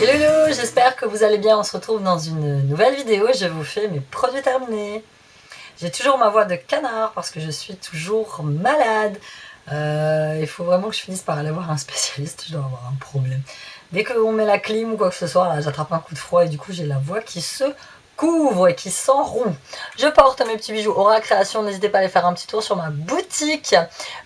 Hello, hello, j'espère que vous allez bien. On se retrouve dans une nouvelle vidéo. Je vous fais mes produits terminés. J'ai toujours ma voix de canard parce que je suis toujours malade. Il faut vraiment que je finisse par aller voir un spécialiste. Je dois avoir un problème. Dès qu'on met la clim ou quoi que ce soit, j'attrape un coup de froid et du coup j'ai la voix qui se couvre et qui s'enroule. Je porte mes petits bijoux Aura Création. N'hésitez pas à aller faire un petit tour sur ma boutique.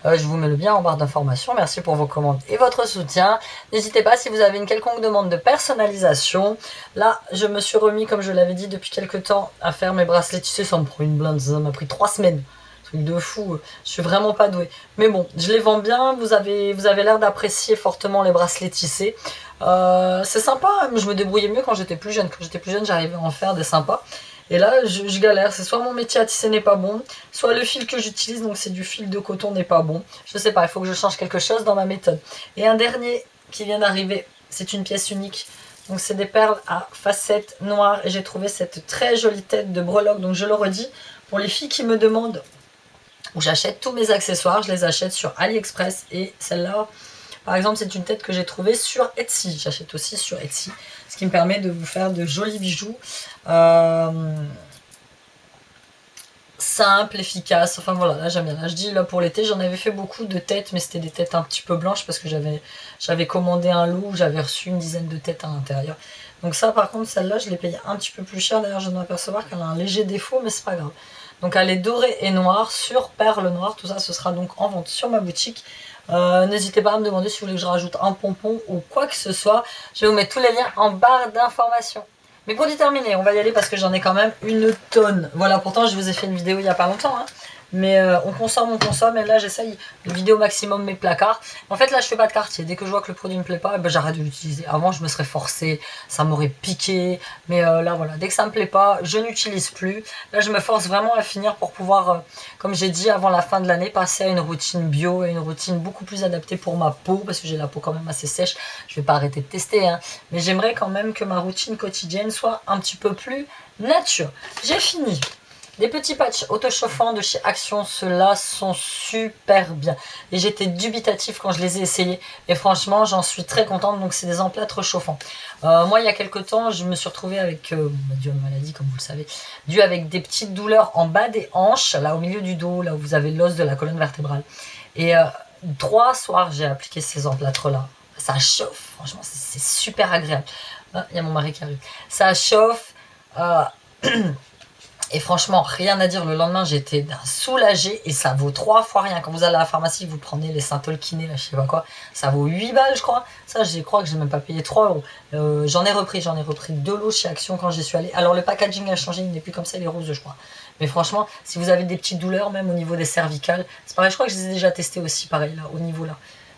Je vous mets le lien en barre d'informations. Merci pour vos commandes et votre soutien. N'hésitez pas si vous avez une quelconque demande de personnalisation. Là, je me suis remis, comme je l'avais dit depuis quelques temps, à faire mes bracelets tissés. Ça me prend une blinde. Ça m'a pris 3 semaines. Truc de fou. Je suis vraiment pas douée. Mais bon, je les vends bien. Vous avez l'air d'apprécier fortement les bracelets tissés. C'est sympa, je me débrouillais mieux quand j'étais plus jeune. Quand j'étais plus jeune, j'arrivais à en faire des sympas. Et là, je galère. C'est soit mon métier à tisser n'est pas bon, soit le fil que j'utilise, donc c'est du fil de coton, n'est pas bon. Je sais pas, il faut que je change quelque chose dans ma méthode. Et un dernier qui vient d'arriver, c'est une pièce unique. Donc c'est des perles à facettes noires. Et j'ai trouvé cette très jolie tête de breloque. Donc je le redis, pour les filles qui me demandent où j'achète tous mes accessoires, je les achète sur AliExpress. Et celle-là, par exemple, c'est une tête que j'ai trouvée sur Etsy. J'achète aussi sur Etsy, ce qui me permet de vous faire de jolis bijoux. Simple, efficace, enfin voilà, là j'aime bien. Là je dis, là pour l'été, j'en avais fait beaucoup de têtes, mais c'était des têtes un petit peu blanches parce que j'avais commandé un lot où j'avais reçu une dizaine de têtes à l'intérieur. Donc ça par contre, celle-là, je l'ai payée un petit peu plus cher. D'ailleurs, je dois m'apercevoir qu'elle a un léger défaut, mais c'est pas grave. Donc elle est dorée et noire sur perles noires. Tout ça, ce sera donc en vente sur ma boutique. N'hésitez pas à me demander si vous voulez que je rajoute un pompon ou quoi que ce soit. Je vais vous mettre tous les liens en barre d'informations. Mais pour terminer, on va y aller parce que j'en ai quand même une tonne. Voilà, pourtant je vous ai fait une vidéo il n'y a pas longtemps, hein. Mais on consomme, et là j'essaye de vider au maximum mes placards. En fait là je fais pas de quartier, dès que je vois que le produit me plaît pas, ben, j'arrête de l'utiliser. Avant je me serais forcé, ça m'aurait piqué, mais là voilà, dès que ça me plaît pas, je n'utilise plus. Là je me force vraiment à finir pour pouvoir, comme j'ai dit avant la fin de l'année, passer à une routine bio et une routine beaucoup plus adaptée pour ma peau, parce que j'ai la peau quand même assez sèche. Je vais pas arrêter de tester, hein, mais j'aimerais quand même que ma routine quotidienne soit un petit peu plus nature. J'ai fini. Des petits patchs autochauffants de chez Action, ceux-là sont super bien. Et j'étais dubitatif quand je les ai essayés. Et franchement, j'en suis très contente. Donc c'est des emplâtres chauffants. Moi, il y a quelques temps, je me suis retrouvée avec, dû à une maladie, comme vous le savez, dû avec des petites douleurs en bas des hanches, là au milieu du dos, là où vous avez l'os de la colonne vertébrale. Et 3 soirs, j'ai appliqué ces emplâtres-là. Ça chauffe, franchement, c'est super agréable. Ah, il y a mon mari qui arrive. Ça chauffe. Et franchement, rien à dire, le lendemain, j'étais soulagée et ça vaut 3 fois rien. Quand vous allez à la pharmacie, vous prenez les Saint-Olkiné, là, je sais pas quoi, ça vaut 8 balles, je crois. Ça, je crois que j'ai même pas payé 3 €. J'en ai repris 2 lots chez Action quand j'y suis allée. Alors, le packaging a changé, il n'est plus comme ça, il est rose, je crois. Mais franchement, si vous avez des petites douleurs, même au niveau des cervicales, c'est pareil, je crois que je les ai déjà testés aussi, pareil, là, au niveau là.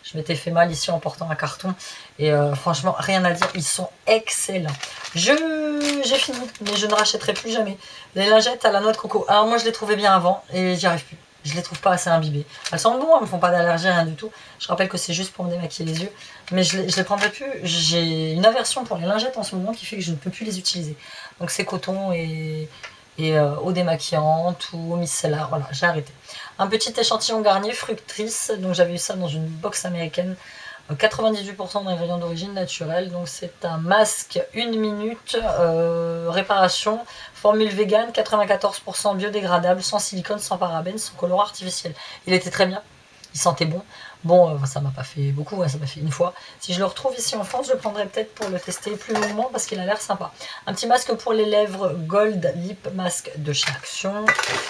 Je m'étais fait mal ici en portant un carton. Et franchement, rien à dire. Ils sont excellents. J'ai fini, mais je ne rachèterai plus jamais. Les lingettes à la noix de coco. Alors moi, je les trouvais bien avant et j'y arrive plus. Je les trouve pas assez imbibées. Elles sentent bon, elles me font pas d'allergie, rien du tout. Je rappelle que c'est juste pour me démaquiller les yeux. Mais je les prendrai plus. J'ai une aversion pour les lingettes en ce moment qui fait que je ne peux plus les utiliser. Donc c'est coton et eau démaquillante ou eau micellaire, voilà, j'ai arrêté. Un petit échantillon Garnier Fructrice, donc j'avais eu ça dans une box américaine, 98% d'ingrédients d'origine naturelle, donc c'est un masque 1 minute, réparation, formule vegan, 94% biodégradable, sans silicone, sans parabènes, sans colorant artificiel. Il était très bien, il sentait bon. Bon, ça m'a pas fait beaucoup, ça m'a fait une fois. Si je le retrouve ici en France, je le prendrai peut-être pour le tester plus longuement parce qu'il a l'air sympa. Un petit masque pour les lèvres Gold Lip Mask de chez Action.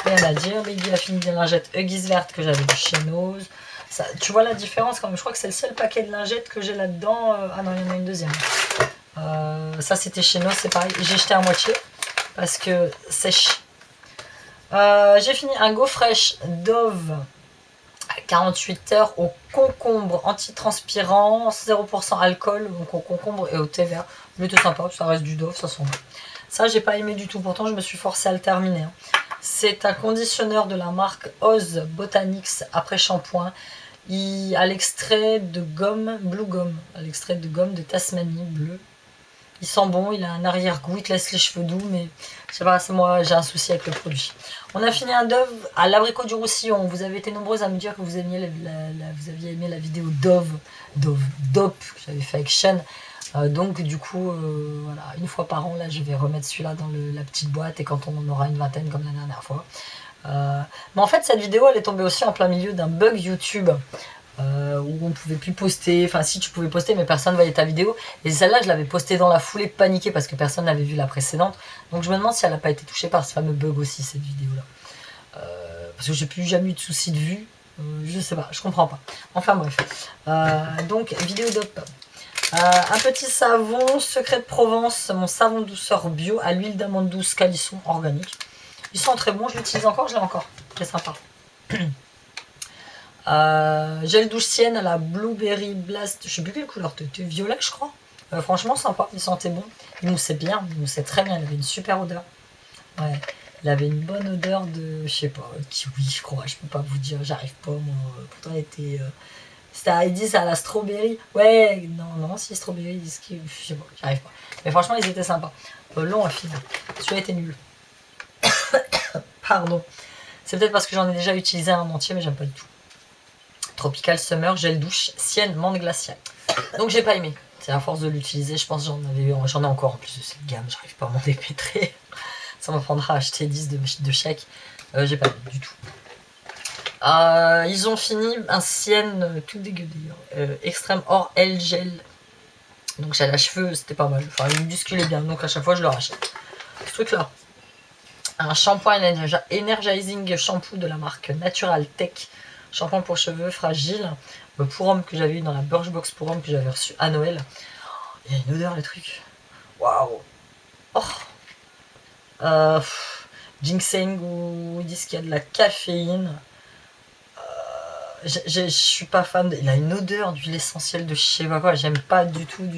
Rien à dire. Baby a fini des lingettes Huggies vertes que j'avais de chez Nose. Ça, tu vois la différence quand même. Je crois que c'est le seul paquet de lingettes que j'ai là-dedans. Ah non, il y en a une deuxième. Ça, c'était chez Nose, c'est pareil. J'ai jeté à moitié parce que sèche. J'ai fini un Go Fresh Dove 48 heures au concombre antitranspirant, 0% alcool, donc au concombre et au thé vert. Plutôt sympa, ça reste du Dove, ça sent bon. Ça, j'ai pas aimé du tout, pourtant je me suis forcée à le terminer. C'est un conditionneur de la marque Oz Botanics après shampoing. Il a l'extrait de gomme, Blue Gum, l'extrait de gomme de Tasmanie bleu. Il sent bon, il a un arrière-goût, il te laisse les cheveux doux, mais je sais pas, c'est moi, j'ai un souci avec le produit. On a fini un Dove à l'abricot du Roussillon. Vous avez été nombreuses à me dire que vous aimiez vous aviez aimé la vidéo Dove, Dope que j'avais fait avec Sean. Donc du coup, voilà, une fois par an, là, je vais remettre celui-là dans la petite boîte et quand on en aura une vingtaine comme la dernière fois. Mais en fait, cette vidéo, elle est tombée aussi en plein milieu d'un bug YouTube. Où on pouvait plus poster, enfin si tu pouvais poster mais personne voyait ta vidéo, et celle-là je l'avais postée dans la foulée paniquée parce que personne n'avait vu la précédente, donc je me demande si elle n'a pas été touchée par ce fameux bug aussi, cette vidéo là, parce que j'ai plus jamais eu de soucis de vue, je sais pas, je comprends pas, enfin bref, donc vidéo d'op. Un petit savon Secret de Provence, mon savon douceur bio à l'huile d'amande douce calisson organique, ils sont très bons, je l'utilise encore, je l'ai encore, très sympa. Gel douche sienne à la Blueberry Blast, je sais plus quelle couleur, c'était violet je crois. Franchement sympa, il sentait bon, il moussait bien, il moussait très bien, il avait une super odeur. Ouais, il avait une bonne odeur de, je sais pas, kiwi je crois, je peux pas vous dire, j'arrive pas moi, pourtant il était... Ils disent à la strawberry, ouais, non, si strawberry, ils disent kiwi, je sais pas, j'arrive pas. Mais franchement ils étaient sympas, long à finir, celui-là était nul. Pardon, c'est peut-être parce que j'en ai déjà utilisé un entier mais j'aime pas du tout. Tropical Summer, gel douche, sienne, menthe glaciale. Donc j'ai pas aimé. C'est à force de l'utiliser, je pense que j'en ai encore en plus de cette gamme, j'arrive pas à m'en dépêtrer. Ça me prendra à acheter 10 de chèque. J'ai pas aimé du tout. Ils ont fini un sienne tout dégueu d'ailleurs. Extrême or L gel. Donc gel à cheveux, c'était pas mal. Enfin, il musculait bien, donc à chaque fois je le rachète. Ce truc là. Un shampoing energizing shampoo de la marque Natural Tech. Shampoing pour cheveux fragile, pour homme que j'avais eu dans la Birchbox pour homme que j'avais reçu à Noël. Il y a une odeur le truc. Waouh. Oh. Ginseng où ils disent qu'il y a de la caféine. Je suis pas fan. Il a une odeur d'huile essentielle de je sais pas quoi. J'aime pas du tout.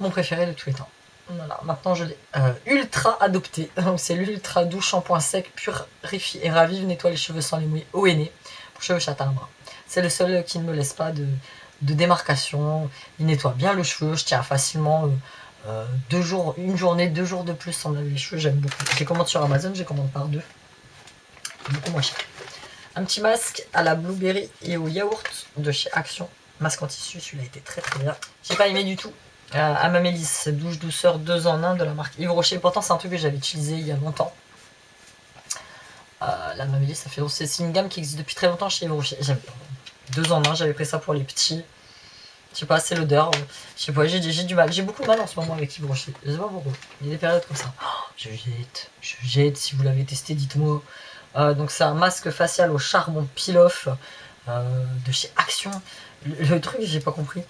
Mon préféré de tous les temps. Voilà, maintenant je l'ai ultra adopté. Donc c'est l'ultra doux shampoing sec, purifie et ravive, nettoie les cheveux sans les mouiller au henné pour cheveux châtain brun. C'est le seul qui ne me laisse pas de démarcation. Il nettoie bien le cheveu. Je tiens facilement 2 jours, une journée, 2 jours de plus sans laver les cheveux. J'aime beaucoup. Je les commande sur Amazon, je les commande par 2. Beaucoup moins cher. Un petit masque à la blueberry et au yaourt de chez Action. Masque en tissu, celui-là était très bien. J'ai pas aimé du tout. Amamélis, douche douceur 2 en 1 de la marque Yves Rocher. Pourtant, c'est un truc que j'avais utilisé il y a longtemps. L'Amamélis, ça fait. C'est une gamme qui existe depuis très longtemps chez Yves Rocher. J'aime bien. 2 en 1, j'avais pris ça pour les petits. Je sais pas, c'est l'odeur. Je sais pas, j'ai du mal. J'ai beaucoup de mal en ce moment avec Yves Rocher. Je sais pas pourquoi. Il y a des périodes comme ça. Oh, je jette. Si vous l'avez testé, dites-moi. Donc, c'est un masque facial au charbon peel-off de chez Action. Le truc, j'ai pas compris.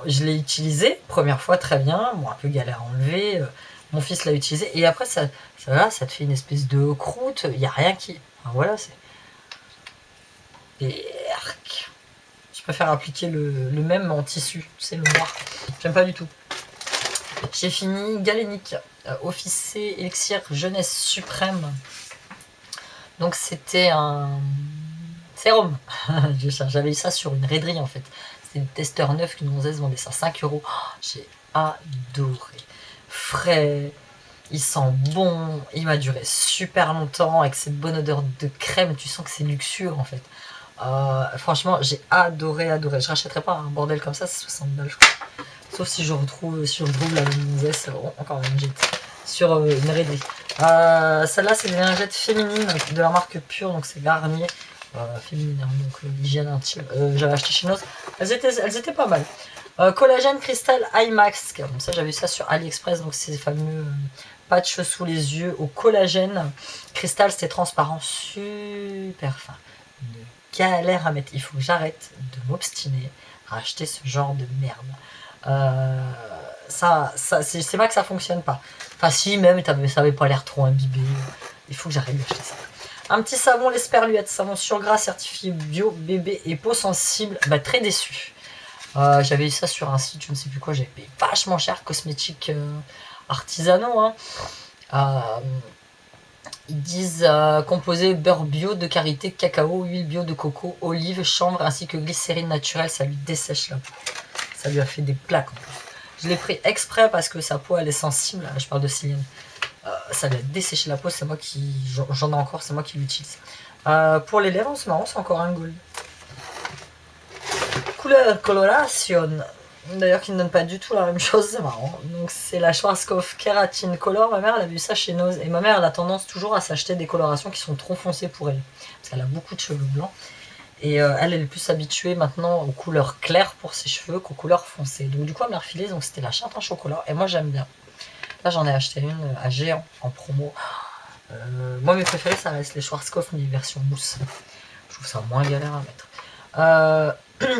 Je l'ai utilisé, première fois très bien, bon un peu galère à enlever, mon fils l'a utilisé, et après ça te fait une espèce de croûte, il n'y a rien qui... Enfin, voilà, c'est... Berk. Je préfère appliquer le même en tissu, c'est le noir, j'aime pas du tout. J'ai fini Galénic, Office C, Elixir Jeunesse Suprême, donc c'était un sérum, j'avais eu ça sur une raiderie en fait. C'est des testeurs neufs qu'une gonzesse vendait ça 5 €. Oh, j'ai adoré. Frais, il sent bon, il m'a duré super longtemps avec cette bonne odeur de crème. Tu sens que c'est luxueux en fait. Franchement, j'ai adoré. Je rachèterai pas un bordel comme ça, c'est 60 balles je crois. Sauf si je retrouve la même gonzesse, encore une jette, sur une raiderie. Celle-là, c'est des lingettes féminines de la marque Pure, donc c'est Garnier. Féminine, donc l'hygiène intime. J'avais acheté chez Noz. Elles étaient pas mal. Collagène Crystal IMAX. Comme ça, j'avais ça sur AliExpress. Donc, ces fameux patchs sous les yeux au collagène. Cristal, c'est transparent, super fin. Une galère à mettre. Il faut que j'arrête de m'obstiner à acheter ce genre de merde. C'est pas que ça fonctionne pas. Enfin, si, même, ça avait pas l'air trop imbibé. Il faut que j'arrête d'acheter ça. Un petit savon, les Sperluettes, savon sur gras certifié bio, bébé et peau sensible. Bah, très déçu. J'avais eu ça sur un site, je ne sais plus quoi, j'avais payé vachement cher, cosmétiques artisanaux. Ils disent composé beurre bio de karité, cacao, huile bio de coco, olive, chanvre ainsi que glycérine naturelle. Ça lui dessèche la peau. Ça lui a fait des plaques en plus. Je l'ai pris exprès parce que sa peau elle est sensible. Je parle de Céline. Ça lui a desséché la peau, c'est moi qui... J'en ai encore, c'est moi qui l'utilise. Pour les lèvres, c'est marrant, c'est encore un gold. Couleur Coloration. D'ailleurs, qui ne donne pas du tout la même chose, c'est marrant. Donc, c'est la Schwarzkopf Keratin Color. Ma mère, elle a vu ça chez Nose. Et ma mère, elle a tendance toujours à s'acheter des colorations qui sont trop foncées pour elle. Parce qu'elle a beaucoup de cheveux blancs. Et elle est plus habituée maintenant aux couleurs claires pour ses cheveux qu'aux couleurs foncées. Donc, du coup, elle m'a refilé. Donc, c'était la Châtain Chocolat. Et moi, j'aime bien. Là, j'en ai acheté une à Géant en promo. Moi, mes préférés, ça reste les Schwarzkopf, mais version mousse. Je trouve ça moins galère à mettre.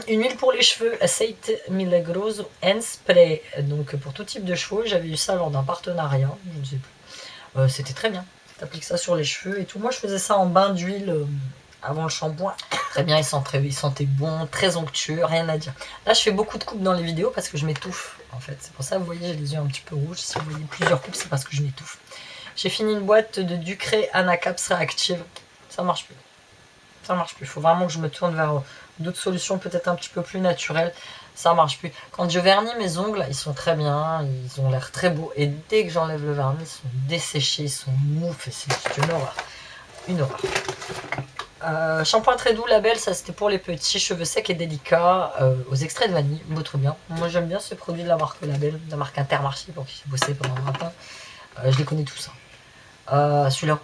Une huile pour les cheveux, Aceite Milagroso and Spray. Donc pour tout type de cheveux, j'avais eu ça lors d'un partenariat, je ne sais plus. C'était très bien. T'appliques ça sur les cheveux et tout. Moi je faisais ça en bain d'huile avant le shampoing. Très bien, il sentait bon, très onctueux, rien à dire. Là je fais beaucoup de coupes dans les vidéos parce que je m'étouffe en fait. C'est pour ça que vous voyez j'ai les yeux un petit peu rouges. Si vous voyez plusieurs coupes, c'est parce que je m'étouffe. J'ai fini une boîte de Ducré Anacaps Réactive. Ça marche plus. Ça marche plus. Il faut vraiment que je me tourne vers d'autres solutions peut-être un petit peu plus naturelles. Ça marche plus. Quand je vernis mes ongles, ils sont très bien, ils ont l'air très beaux. Et dès que j'enlève le vernis, ils sont desséchés, ils sont mous. C'est une horreur. Une horreur. Shampoing très doux, Label, ça c'était pour les petits cheveux secs et délicats, aux extraits de vanille, beau trop bien. Moi j'aime bien ce produit de la marque Label, de la marque Intermarché pour qui j'ai bossé pendant un temps. Je les connais tous. Celui-là,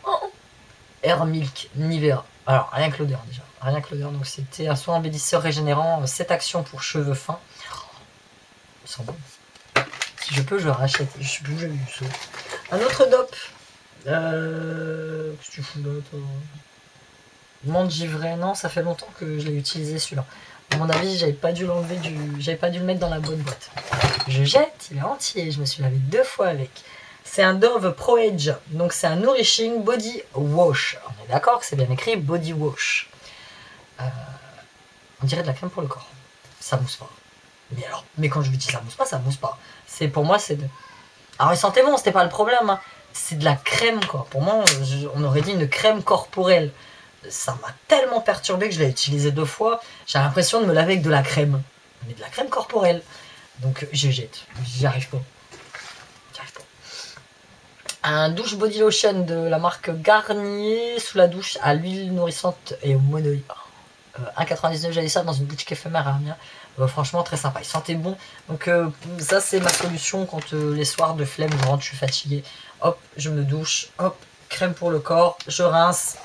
Air Milk Nivea. Alors, rien que l'odeur déjà. Rien que l'odeur. Donc, c'était un soin embellisseur régénérant. 7 actions pour cheveux fins. Ils sont bons. Si je peux, je rachète. Je sais plus où j'ai vu ça. Un autre dope. Qu'est-ce que tu fous là, toi? Menthe givrée. Non, ça fait longtemps que je l'ai utilisé celui-là. À mon avis, j'avais pas dû l'enlever j'avais pas dû le mettre dans la bonne boîte. Je jette, il est entier. Je me suis lavé 2 fois avec. C'est un Dove Pro Edge, donc c'est un Nourishing Body Wash. On est d'accord que c'est bien écrit Body Wash. On dirait de la crème pour le corps. Ça mousse pas. Mais quand je vous dis ça mousse pas, ça mousse pas. C'est pour moi c'est de. Alors il sentait bon, c'était pas le problème. Hein. C'est de la crème quoi. Pour moi, on aurait dit une crème corporelle. Ça m'a tellement perturbé que je l'ai utilisé 2 fois. J'ai l'impression de me laver avec de la crème. Mais de la crème corporelle. Donc je jette. J'y arrive pas. Un douche body lotion de la marque Garnier sous la douche à l'huile nourrissante et au monoï. 1,99 j'avais ça dans une boutique éphémère à Amiens. Franchement très sympa, il sentait bon. Donc ça c'est ma solution quand les soirs de flemme je rentre, je suis fatigué. Hop, je me douche, hop, crème pour le corps, je rince.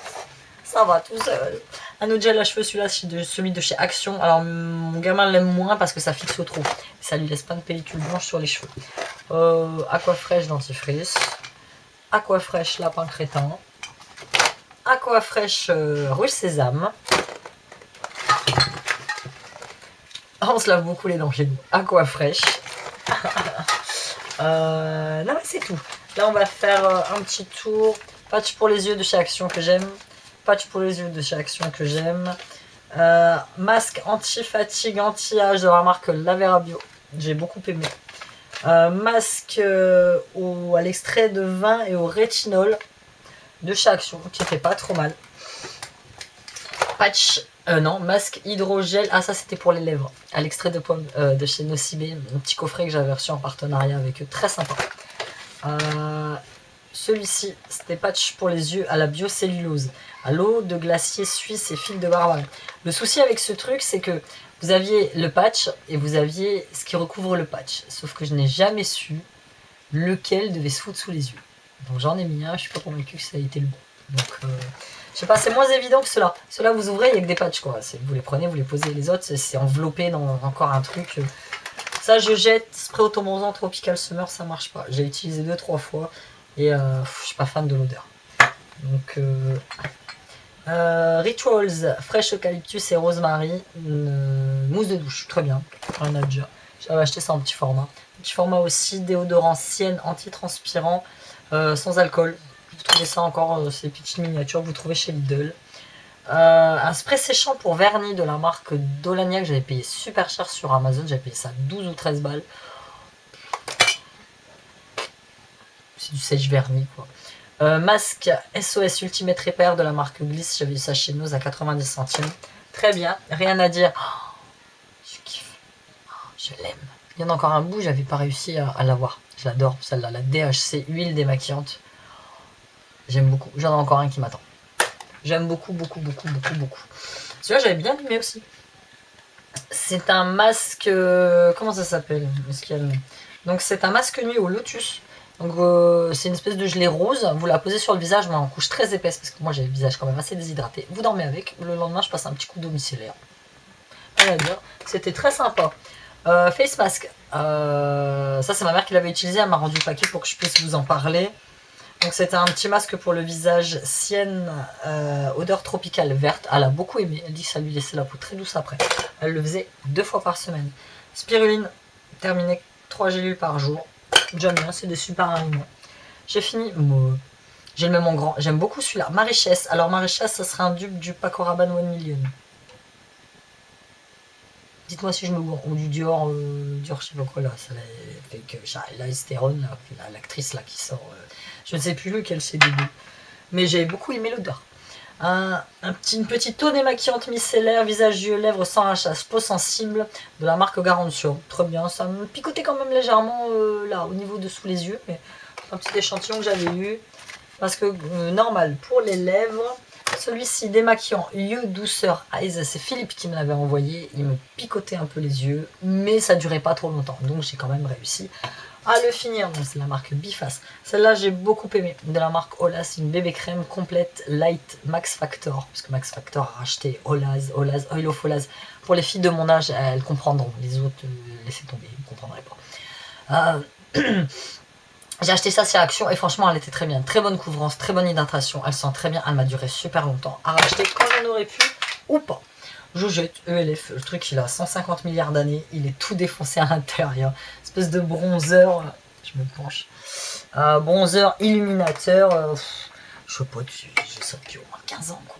Ça va tout seul. Un autre gel à cheveux, celui-là, celui de chez Action. Alors mon gamin l'aime moins parce que ça fixe trop. Ça lui laisse pas de pellicule blanche sur les cheveux. Aquafresh dentifrice. Aquafresh lapin crétin, Aquafresh rue Sésame. On se lave beaucoup les dents chez nous. Aquafresh. Non mais c'est tout. Là on va faire un petit tour. Patch pour les yeux de chez Action que j'aime. Patch pour les yeux de chez Action que j'aime. Masque anti-fatigue, anti-âge de la marque Lavera Bio. J'ai beaucoup aimé. Masque à l'extrait de vin et au rétinol de chez Action qui fait pas trop mal. Patch, non, masque hydrogel. Ah, ça c'était pour les lèvres. À l'extrait de pomme de chez Nocibé, un petit coffret que j'avais reçu en partenariat avec eux, très sympa. Celui-ci, c'était patch pour les yeux à la biocellulose, à l'eau de glacier suisse et fil de barbarie. Le souci avec ce truc, c'est que vous aviez le patch et vous aviez ce qui recouvre le patch. Sauf que je n'ai jamais su lequel devait se foutre sous les yeux. Donc j'en ai mis un, je suis pas convaincu que ça a été le bon. Donc je sais pas, c'est moins évident que cela. Ceux-là vous ouvrez, il n'y a que des patchs quoi. Vous les prenez, vous les posez. Les autres, c'est enveloppé dans encore un truc. Ça je jette, spray autobronzant Tropical Summer, ça marche pas. J'ai utilisé 2-3 fois et je suis pas fan de l'odeur. Donc Rituals, fraîche eucalyptus et rosemary, mousse de douche, très bien, rien à dire. J'avais acheté ça en petit format. Petit format aussi, déodorant Sienne anti-transpirant, sans alcool. Vous trouvez ça encore, ces petites miniatures, vous trouvez chez Lidl. Un spray séchant pour vernis de la marque Dolania que j'avais payé super cher sur Amazon, j'avais payé ça 12 ou 13 balles. C'est du sèche-vernis quoi. Masque SOS Ultimate Repair de la marque Gliss, j'avais eu ça chez nous à 90 centimes. Très bien, rien à dire. Oh, je kiffe, je l'aime. Il y en a encore un bout, j'avais pas réussi à l'avoir. Je l'adore, celle-là, la DHC huile démaquillante. J'aime beaucoup, j'en ai encore un qui m'attend. J'aime beaucoup, beaucoup, beaucoup, beaucoup, beaucoup. Celui-là, j'avais bien aimé aussi. C'est un masque... comment ça s'appelle? Donc c'est un masque nuit au lotus. Donc c'est une espèce de gelée rose. Vous la posez sur le visage, mais en couche très épaisse, parce que moi j'ai le visage quand même assez déshydraté. Vous dormez avec. Le lendemain, je passe un petit coup d'eau micellaire. Rien à dire. C'était très sympa. Face mask. Ça c'est ma mère qui l'avait utilisé. Elle m'a rendu le paquet pour que je puisse vous en parler. Donc c'était un petit masque pour le visage Sienne, odeur tropicale verte. Elle a beaucoup aimé. Elle dit que ça lui laissait la peau très douce après. Elle le faisait 2 fois par semaine. Spiruline, terminé 3 gélules par jour. J'aime bien, c'est des super aliments. J'ai fini. J'ai le même en grand. J'aime beaucoup celui-là. Marichesse. Alors Marichesse, ça serait un dupe du Paco Rabanne 1 million. Dites-moi si je me gourre. Ou du Dior, Dior, je sais pas quoi là. Ça, avec Charlize Theron, l'actrice là qui sort. Je ne sais plus lequel c'est des deux. Mais j'ai beaucoup aimé l'odeur. Une petite eau démaquillante micellaire, visage, yeux, lèvres sans rachasse, peau sensible, de la marque Garantia. Très bien, ça me picotait quand même légèrement là, au niveau de sous les yeux. Mais un petit échantillon que j'avais eu. Parce que normal, pour les lèvres, celui-ci démaquillant, yeux, douceur, eyes, c'est Philippe qui me l'avait envoyé. Il me picotait un peu les yeux, mais ça durait pas trop longtemps. Donc j'ai quand même réussi à le finir. Donc c'est la marque Biface. Celle-là j'ai beaucoup aimé. De la marque Olas, c'est une bébé crème complète light Max Factor. Parce que Max Factor a racheté Olaz, Oil of Olaz. Pour les filles de mon âge, elles comprendront. Les autres, laissez tomber, ils ne comprendraient pas. J'ai acheté ça chez Action et franchement elle était très bien. Très bonne couvrance, très bonne hydratation. Elle sent très bien, elle m'a duré super longtemps. À racheter quand j'en aurais pu ou pas. Je jette ELF, le truc il a 150 milliards d'années. Il est tout défoncé à l'intérieur. Espèce de bronzer. Je me penche. Bronzer illuminateur. Je sais pas, j'ai ça depuis au moins 15 ans quoi.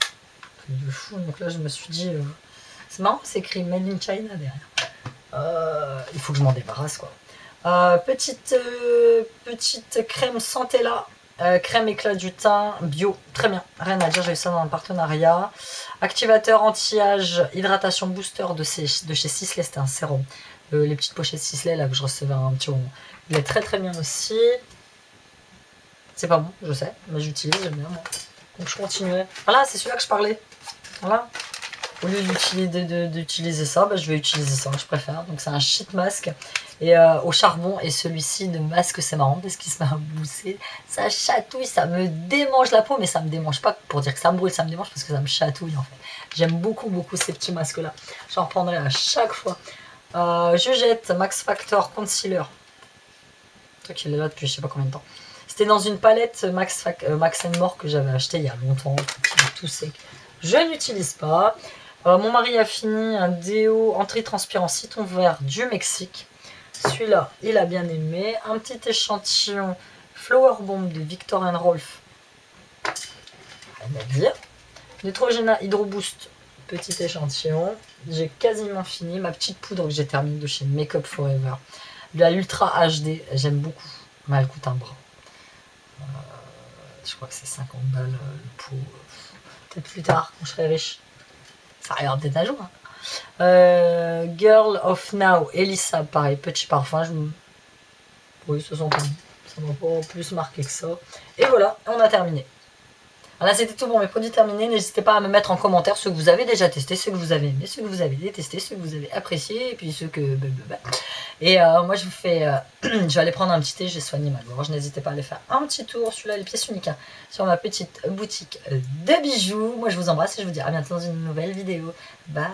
Truc de fou. Donc là je me suis dit. C'est marrant, c'est écrit Made in China derrière. Il faut que je m'en débarrasse quoi. Petite crème Santella, crème éclat du teint, bio, très bien, rien à dire, j'ai eu ça dans un partenariat. Activateur anti-âge, hydratation booster de chez Sisley, c'était un sérum. Les petites pochettes Sisley là que je recevais un petit moment. Il est très très bien aussi. C'est pas bon, je sais, mais j'utilise, j'aime bien moi. Donc je continuerai. Voilà, c'est celui-là que je parlais. Voilà. Au lieu d'utiliser ça, bah, je vais utiliser ça, je préfère. Donc c'est un sheet mask et au charbon. Et celui-ci de masque, c'est marrant parce qu'il se met à mousser. Ça chatouille, ça me démange la peau, mais ça me démange pas pour dire que ça me brûle, ça me démange parce que ça me chatouille en fait. J'aime beaucoup ces petits masques là. J'en reprendrai à chaque fois. Je jette Max Factor Concealer. Le truc il est là depuis je sais pas combien de temps. C'était dans une palette Max More que j'avais acheté il y a longtemps. Il est tout sec. Je n'utilise pas. Mon mari a fini un déo antitranspirant citron vert du Mexique. Celui-là, il a bien aimé. Un petit échantillon Flower Bomb de Viktor & Rolf. Rien à dire. Neutrogena Hydro Boost. Petit échantillon. J'ai quasiment fini. Ma petite poudre que j'ai terminée de chez Makeup Forever. De la Ultra HD. J'aime beaucoup. Mais elle coûte un bras. Je crois que c'est 50 balles le pot. Peut-être plus tard, quand je serai riche. Ça regarde peut-être un jour. Hein. Girl of Now, Elissa, pareil, petit parfum. Oui, ce sont pas. Ça m'a pas plus marqué que ça. Et voilà, on a terminé. Voilà, c'était tout pour mes produits terminés. N'hésitez pas à me mettre en commentaire ceux que vous avez déjà testés, ceux que vous avez aimés, ceux que vous avez détestés, ceux que vous avez appréciés, et puis ceux que... Et moi, je vous fais... je vais aller prendre un petit thé, j'ai soigné ma gorge. N'hésitez pas à aller faire un petit tour, celui-là, les pièces uniques, hein, sur ma petite boutique de bijoux. Moi, je vous embrasse et je vous dis à bientôt dans une nouvelle vidéo. Bye.